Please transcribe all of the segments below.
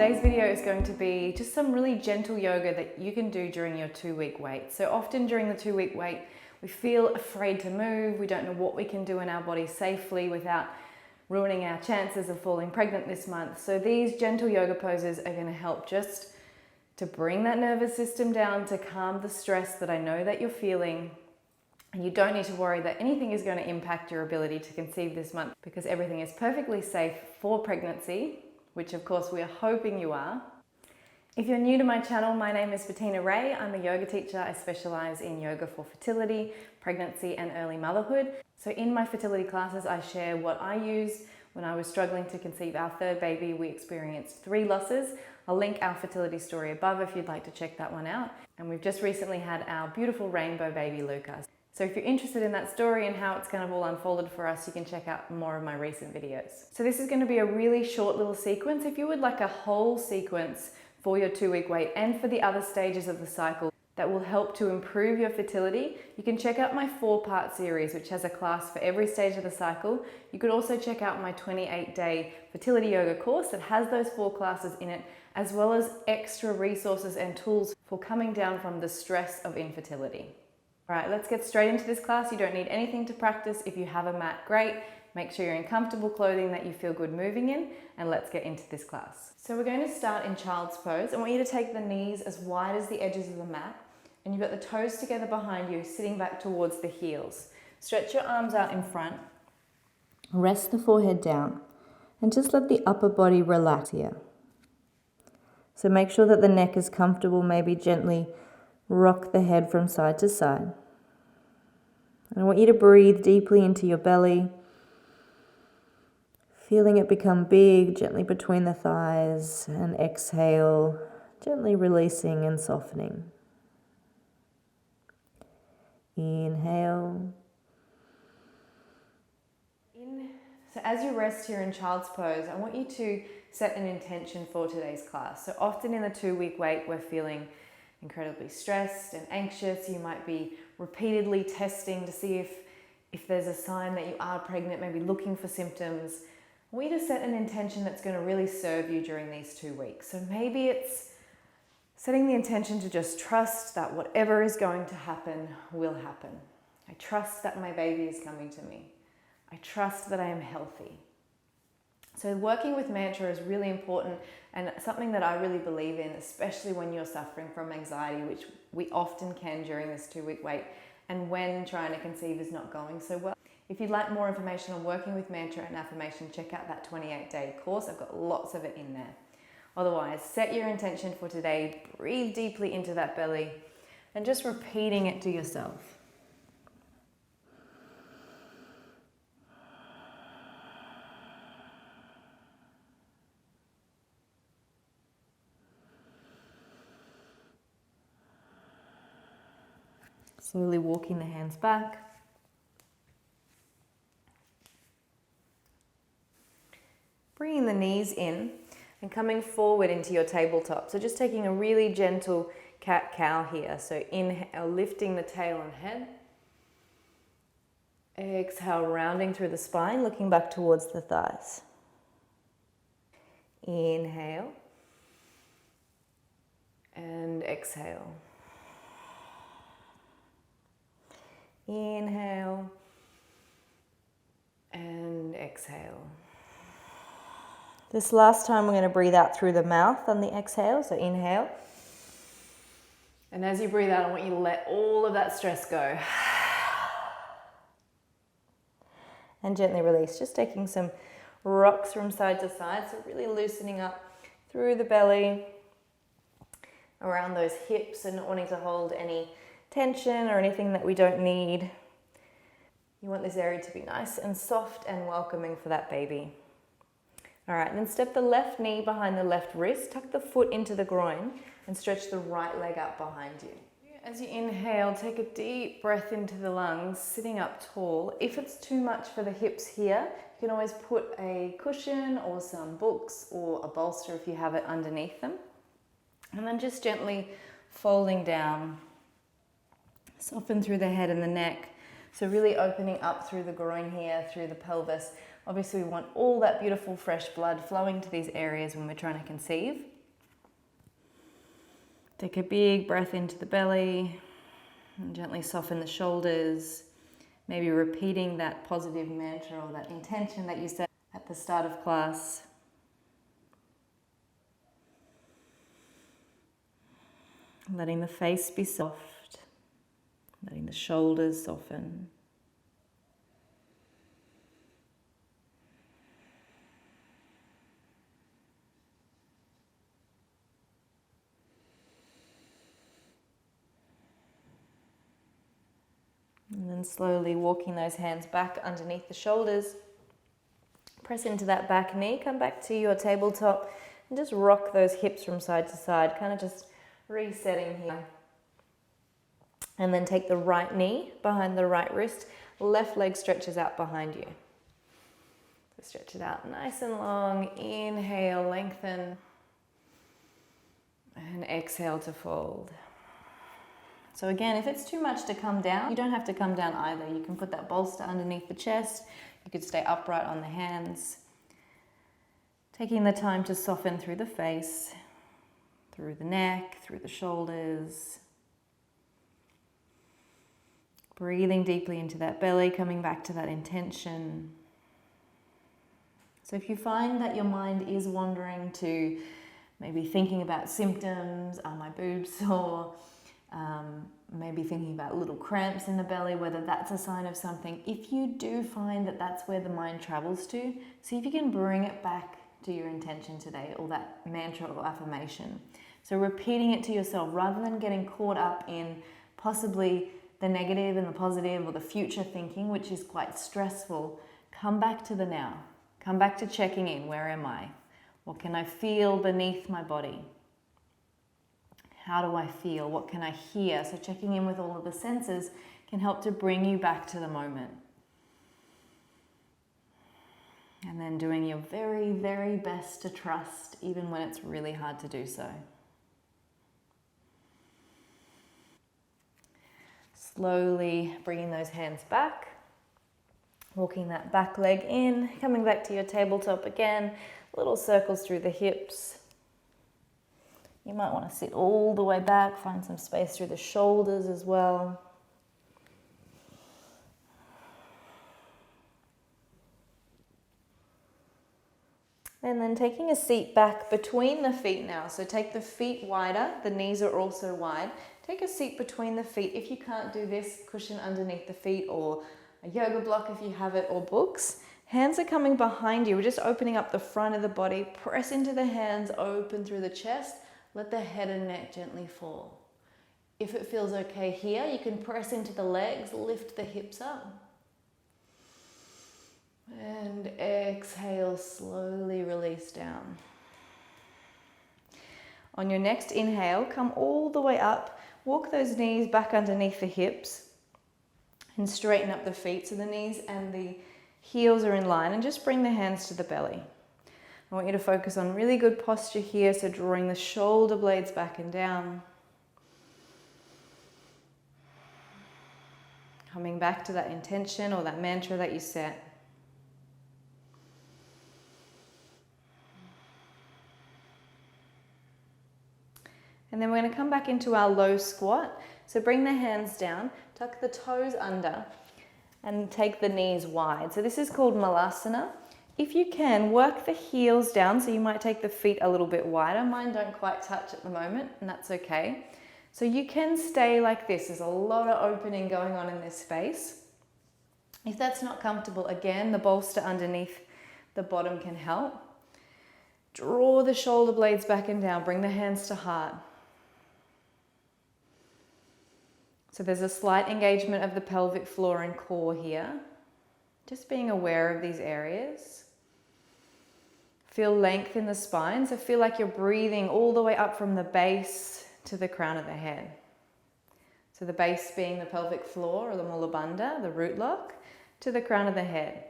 Today's video is going to be just some really gentle yoga that you can do during your 2-week wait. So often during the 2-week wait, we feel afraid to move. We don't know what we can do in our body safely without ruining our chances of falling pregnant this month. So these gentle yoga poses are going to help just to bring that nervous system down, to calm the stress that I know that you're feeling. And you don't need to worry that anything is going to impact your ability to conceive this month, because everything is perfectly safe for pregnancy, which of course we are hoping you are. If you're new to my channel, my name is Bettina Ray. I'm a yoga teacher. I specialize in yoga for fertility, pregnancy and early motherhood. So in my fertility classes, I share what I used when I was struggling to conceive our third baby. We experienced 3 losses. I'll link our fertility story above if you'd like to check that one out. And we've just recently had our beautiful rainbow baby Luca. So if you're interested in that story and how it's kind of all unfolded for us, you can check out more of my recent videos. So this is going to be a really short little sequence. If you would like a whole sequence for your 2-week wait and for the other stages of the cycle that will help to improve your fertility, you can check out my 4-part series, which has a class for every stage of the cycle. You could also check out my 28-day fertility yoga course that has those 4 classes in it, as well as extra resources and tools for coming down from the stress of infertility. All right, let's get straight into this class. You don't need anything to practice. If you have a mat, great. Make sure you're in comfortable clothing that you feel good moving in, and let's get into this class. So we're going to start in child's pose. I want you to take the knees as wide as the edges of the mat, and you've got the toes together behind you, sitting back towards the heels. Stretch your arms out in front. Rest the forehead down, and just let the upper body relax here. So make sure that the neck is comfortable, maybe gently rock the head from side to side. And I want you to breathe deeply into your belly, feeling it become big, gently between the thighs, and exhale, gently releasing and softening. Inhale. So as you rest here in child's pose, I want you to set an intention for today's class. So often in the 2-week wait, we're feeling incredibly stressed and anxious. You might be repeatedly testing to see if there's a sign that you are pregnant, maybe looking for symptoms. I want you to set an intention that's going to really serve you during these 2 weeks. So maybe it's setting the intention to just trust that whatever is going to happen will happen. I trust that my baby is coming to me. I trust that I am healthy. So working with mantra is really important, and something that I really believe in, especially when you're suffering from anxiety, which we often can during this 2-week wait, and when trying to conceive is not going so well. If you'd like more information on working with mantra and affirmation, check out that 28-day course. I've got lots of it in there. Otherwise, set your intention for today, breathe deeply into that belly, and just repeating it to yourself. Slowly walking the hands back. Bringing the knees in and coming forward into your tabletop. So just taking a really gentle cat-cow here. So inhale, lifting the tail and head. Exhale, rounding through the spine, looking back towards the thighs. Inhale. And exhale. Inhale and exhale. This last time we're going to breathe out through the mouth on the exhale, so inhale. And as you breathe out, I want you to let all of that stress go. And gently release, just taking some rocks from side to side, so really loosening up through the belly, around those hips, and not wanting to hold any tension or anything that we don't need. You want this area to be nice and soft and welcoming for that baby. All right, then step the left knee behind the left wrist, tuck the foot into the groin, and stretch the right leg up behind you. As you inhale, take a deep breath into the lungs, sitting up tall. If it's too much for the hips here, you can always put a cushion or some books or a bolster if you have it underneath them. And then just gently folding down. Soften through the head and the neck, So really opening up through the groin here, through the pelvis. Obviously we want all that beautiful fresh blood flowing to these areas when we're trying to conceive. Take a big breath into the belly and gently soften the shoulders. Maybe repeating that positive mantra or that intention that you said at the start of class. Letting the face be soft, letting the shoulders soften. And then slowly walking those hands back underneath the shoulders. Press into that back knee, come back to your tabletop and just rock those hips from side to side, kind of just resetting here. And then take the right knee behind the right wrist, left leg stretches out behind you. So stretch it out nice and long, inhale, lengthen, and exhale to fold. So again, if it's too much to come down, you don't have to come down either. You can put that bolster underneath the chest, you could stay upright on the hands. Taking the time to soften through the face, through the neck, through the shoulders. Breathing deeply into that belly, coming back to that intention. So if you find that your mind is wandering to maybe thinking about symptoms, are my boobs sore, maybe thinking about little cramps in the belly, whether that's a sign of something. If you do find that that's where the mind travels to, see if you can bring it back to your intention today, or that mantra or affirmation. So repeating it to yourself rather than getting caught up in possibly the negative and the positive or the future thinking, which is quite stressful. Come back to the now. Come back to checking in. Where am I? What can I feel beneath my body? How do I feel? What can I hear? So checking in with all of the senses can help to bring you back to the moment. And then doing your very, very best to trust, even when it's really hard to do so. Slowly bringing those hands back, walking that back leg in, coming back to your tabletop again, little circles through the hips. You might want to sit all the way back, find some space through the shoulders as well. And then taking a seat back between the feet now. So take the feet wider, the knees are also wide. Take a seat between the feet. If you can't do this, cushion underneath the feet or a yoga block if you have it, or books. Hands are coming behind you. We're just opening up the front of the body. Press into the hands, open through the chest. Let the head and neck gently fall. If it feels okay here, you can press into the legs, lift the hips up. And exhale, slowly release down. On your next inhale, come all the way up. Walk those knees back underneath the hips and straighten up the feet so the knees and the heels are in line, and just bring the hands to the belly. I want you to focus on really good posture here, so drawing the shoulder blades back and down. Coming back to that intention or that mantra that you set. And then we're going to come back into our low squat. So bring the hands down, tuck the toes under, and take the knees wide. So this is called Malasana. If you can, work the heels down, so you might take the feet a little bit wider. Mine don't quite touch at the moment, and that's okay. So you can stay like this. There's a lot of opening going on in this space. If that's not comfortable, again, the bolster underneath the bottom can help. Draw the shoulder blades back and down. Bring the hands to heart. So there's a slight engagement of the pelvic floor and core here. Just being aware of these areas. Feel length in the spine. So feel like you're breathing all the way up from the base to the crown of the head. So the base being the pelvic floor or the mula bandha, the root lock, to the crown of the head.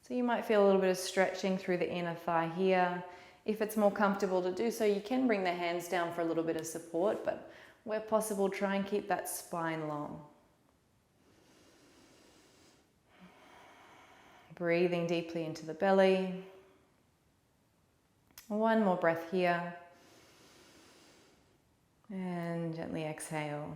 So you might feel a little bit of stretching through the inner thigh here. If it's more comfortable to do so, you can bring the hands down for a little bit of support, but where possible, try and keep that spine long. Breathing deeply into the belly. One more breath here. And gently exhale.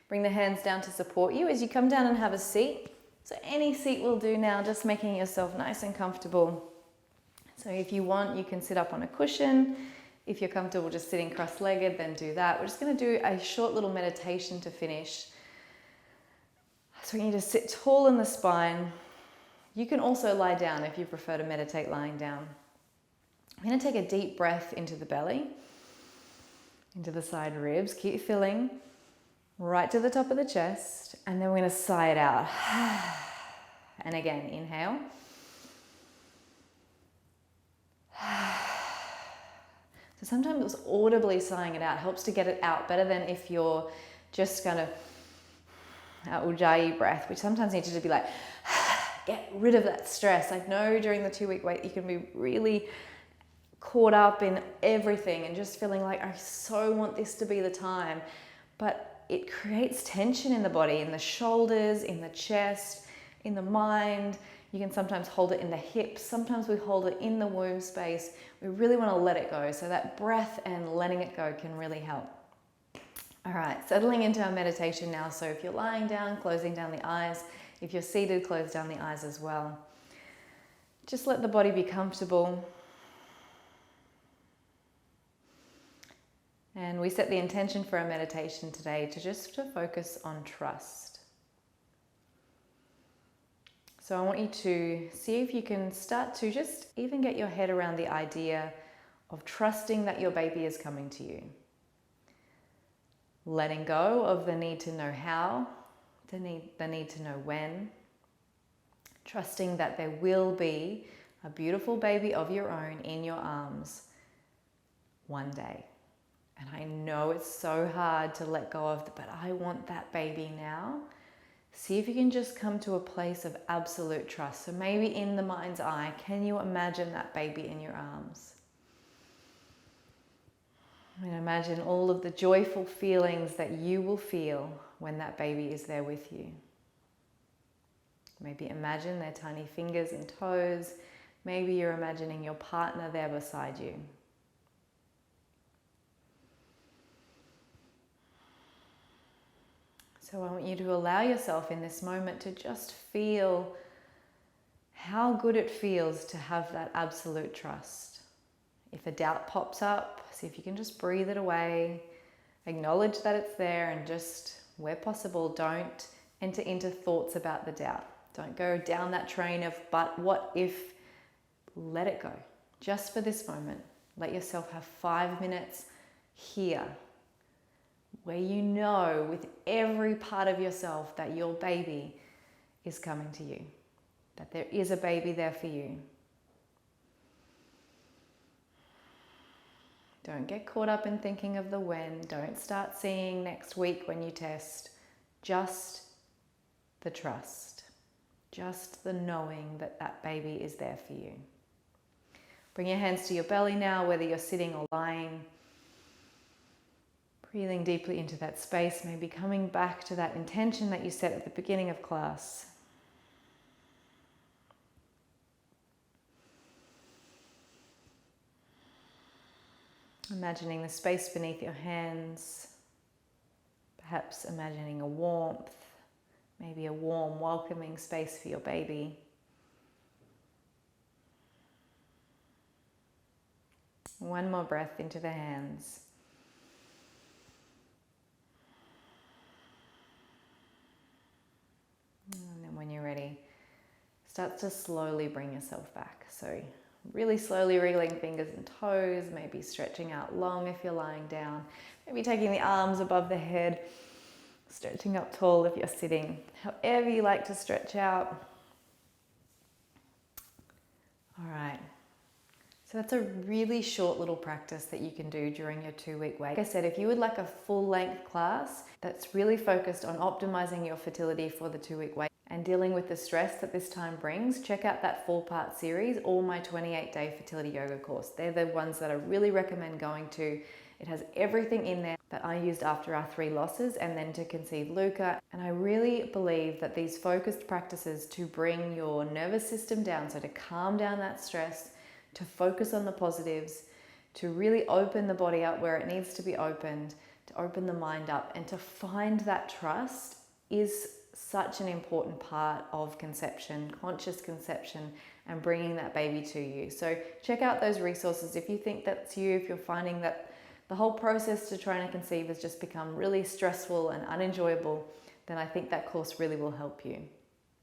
Bring the hands down to support you as you come down and have a seat. So any seat will do now, just making yourself nice and comfortable. So if you want, you can sit up on a cushion. If you're comfortable just sitting cross-legged, then do that. We're just going to do a short little meditation to finish. So we need to sit tall in the spine. You can also lie down if you prefer to meditate lying down. I'm going to take a deep breath into the belly, into the side ribs. Keep filling right to the top of the chest, and then we're going to sigh it out. And again, inhale. So sometimes audibly sighing it out helps to get it out better than if you're just kind of ujjayi breath, which sometimes needs to be like, get rid of that stress. I know during the 2-week wait you can be really caught up in everything and just feeling like, I so want this to be the time. But it creates tension in the body, in the shoulders, in the chest, in the mind. You can sometimes hold it in the hips. Sometimes we hold it in the womb space. We really want to let it go. So that breath and letting it go can really help. All right, settling into our meditation now. So if you're lying down, closing down the eyes. If you're seated, close down the eyes as well. Just let the body be comfortable. And we set the intention for our meditation today to focus on trust. So I want you to see if you can start to just even get your head around the idea of trusting that your baby is coming to you. Letting go of the need to know how, the need to know when. Trusting that there will be a beautiful baby of your own in your arms one day. And I know it's so hard to let go of, but I want that baby now. See if you can just come to a place of absolute trust. So maybe in the mind's eye, can you imagine that baby in your arms? And imagine all of the joyful feelings that you will feel when that baby is there with you. Maybe imagine their tiny fingers and toes. Maybe you're imagining your partner there beside you. So I want you to allow yourself in this moment to just feel how good it feels to have that absolute trust. If a doubt pops up, see if you can just breathe it away, acknowledge that it's there, and just, where possible, don't enter into thoughts about the doubt. Don't go down that train of, but what if? Let it go. Just for this moment, let yourself have 5 minutes here, where you know with every part of yourself that your baby is coming to you, that there is a baby there for you. Don't get caught up in thinking of the when. Don't start seeing next week when you test. Just the trust. Just the knowing that that baby is there for you. Bring your hands to your belly now, whether you're sitting or lying. Breathing deeply into that space, maybe coming back to that intention that you set at the beginning of class. Imagining the space beneath your hands, perhaps imagining a warmth, maybe a warm, welcoming space for your baby. One more breath into the hands. And then when you're ready, start to slowly bring yourself back. So really slowly wriggling fingers and toes, maybe stretching out long if you're lying down, maybe taking the arms above the head, stretching up tall if you're sitting, however you like to stretch out. All right. So that's a really short little practice that you can do during your 2-week wait. Like I said, if you would like a full-length class that's really focused on optimizing your fertility for the 2-week wait, and dealing with the stress that this time brings, check out that 4-part series or my 28-day fertility yoga course. They're the ones that I really recommend going to. It has everything in there that I used after our 3 losses and then to conceive Luca. And I really believe that these focused practices to bring your nervous system down, so to calm down that stress, to focus on the positives, to really open the body up where it needs to be opened, to open the mind up, and to find that trust is such an important part of conception, conscious conception, and bringing that baby to you. So check out those resources if you think that's you, if you're finding that the whole process to trying to conceive has just become really stressful and unenjoyable, then I think that course really will help you.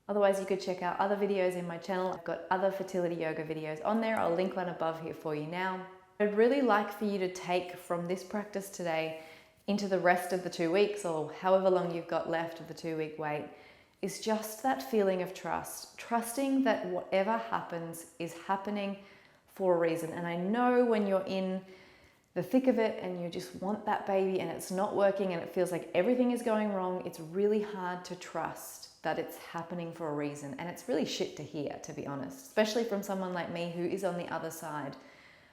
Otherwise, you could check out other videos in my channel. I've got other fertility yoga videos on there. I'll link one above here for you now. I'd really like for you to take from this practice today into the rest of the 2 weeks, or however long you've got left of the 2-week wait, is just that feeling of trust. Trusting that whatever happens is happening for a reason. And I know when you're in the thick of it and you just want that baby and it's not working and it feels like everything is going wrong, it's really hard to trust that it's happening for a reason. And it's really shit to hear, to be honest, especially from someone like me who is on the other side.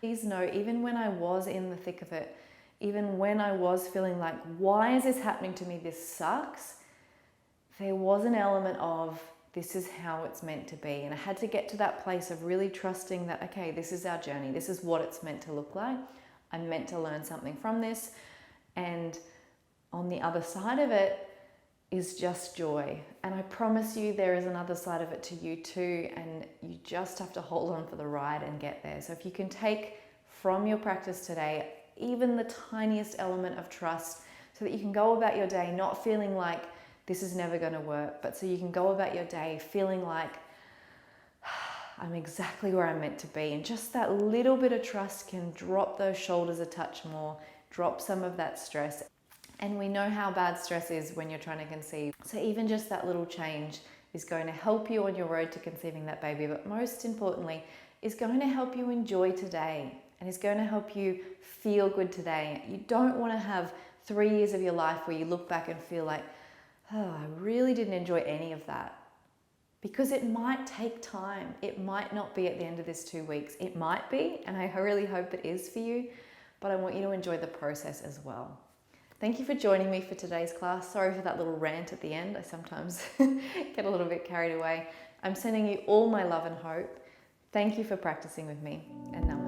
Please know, even when I was in the thick of it, even when I was feeling like, why is this happening to me? This sucks. There was an element of, this is how it's meant to be. And I had to get to that place of really trusting that, okay, this is our journey. This is what it's meant to look like. I'm meant to learn something from this. And on the other side of it is just joy. And I promise you there is another side of it to you too. And you just have to hold on for the ride and get there. So if you can take from your practice today even the tiniest element of trust, so that you can go about your day not feeling like this is never going to work, but so you can go about your day feeling like I'm exactly where I'm meant to be. And just that little bit of trust can drop those shoulders a touch more, drop some of that stress. And we know how bad stress is when you're trying to conceive. So even just that little change is going to help you on your road to conceiving that baby, but most importantly, is going to help you enjoy today and is going to help you feel good today. You don't want to have 3 years of your life where you look back and feel like, oh, I really didn't enjoy any of that. Because it might take time. It might not be at the end of this 2 weeks. It might be, and I really hope it is for you, but I want you to enjoy the process as well. Thank you for joining me for today's class. Sorry for that little rant at the end. I sometimes get a little bit carried away. I'm sending you all my love and hope. Thank you for practicing with me, and namaste.